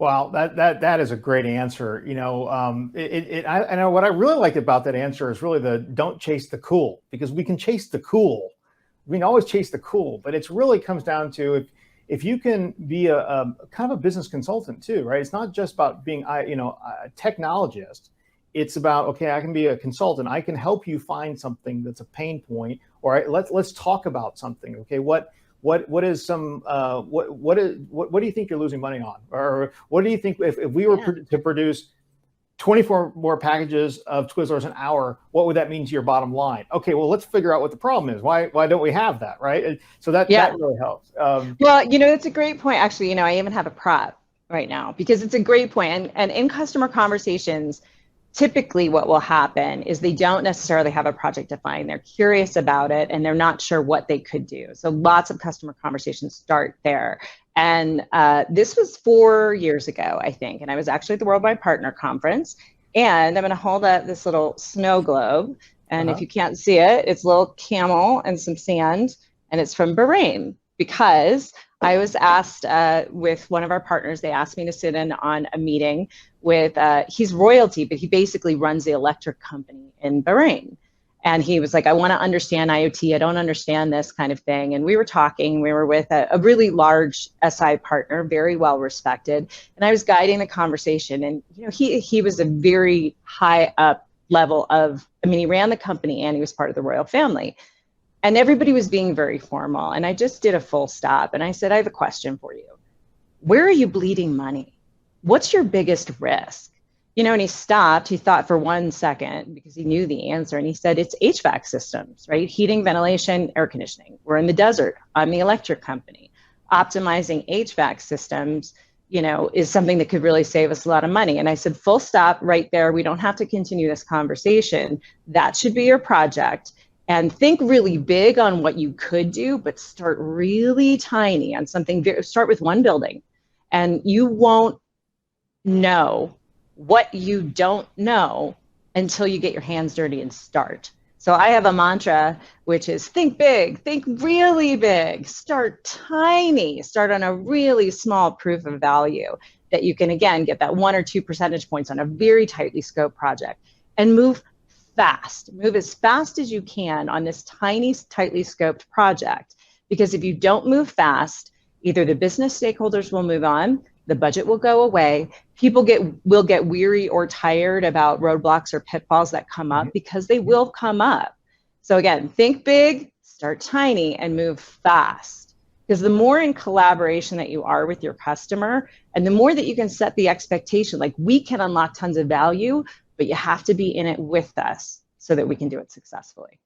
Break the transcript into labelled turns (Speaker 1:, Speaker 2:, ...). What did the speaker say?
Speaker 1: Well, that is a great answer. I know what I really liked about that answer is really the don't chase the cool, because we can chase the cool. We can always chase the cool, but it's really comes down to if you can be a kind of a business consultant too, right? It's not just about being a technologist. It's about, okay, I can be a consultant. I can help you find something that's a pain point, or let's talk about something. Okay, what is some what do you think you're losing money on, or what do you think if we were to produce 24 more packages of Twizzlers an hour, what would that mean to your bottom line? Okay, well, let's figure out what the problem is. Why don't we have that, right? And so that really helps.
Speaker 2: Well, that's a great point. Actually, I even have a prop right now because it's a great point. And in customer conversations, typically what will happen is they don't necessarily have a project defined. They're curious about it and they're not sure what they could do. So lots of customer conversations start there. And this was 4 years ago, I think. And I was actually at the Worldwide Partner Conference. And I'm going to hold up this little snow globe. And if you can't see it, it's a little camel and some sand. And it's from Bahrain, because I was asked with one of our partners, they asked me to sit in on a meeting with, he's royalty, but he basically runs the electric company in Bahrain. And he was like, I want to understand IoT. I don't understand this kind of thing. And we were talking, we were with a really large SI partner, very well respected. And I was guiding the conversation. And he was a very high up level of, he ran the company and he was part of the royal family. And everybody was being very formal. And I just did a full stop. And I said, I have a question for you. Where are you bleeding money? What's your biggest risk? And he stopped. He thought for 1 second because he knew the answer. And he said, it's HVAC systems, right? Heating, ventilation, air conditioning. We're in the desert. I'm the electric company. Optimizing HVAC systems, is something that could really save us a lot of money. And I said, full stop right there. We don't have to continue this conversation. That should be your project. And think really big on what you could do, but start really tiny on something. Start with one building, and you won't know what you don't know until you get your hands dirty and start. So I have a mantra, which is think big, think really big, start tiny, start on a really small proof of value that you can, again, get that 1 or 2 percentage points on a very tightly scoped project, and move fast. Move as fast as you can on this tiny, tightly scoped project. Because if you don't move fast, either the business stakeholders will move on, the budget will go away, people will get weary or tired about roadblocks or pitfalls that come up, because they will come up. So again, think big, start tiny, and move fast. Because the more in collaboration that you are with your customer, and the more that you can set the expectation, like we can unlock tons of value, but you have to be in it with us so that we can do it successfully.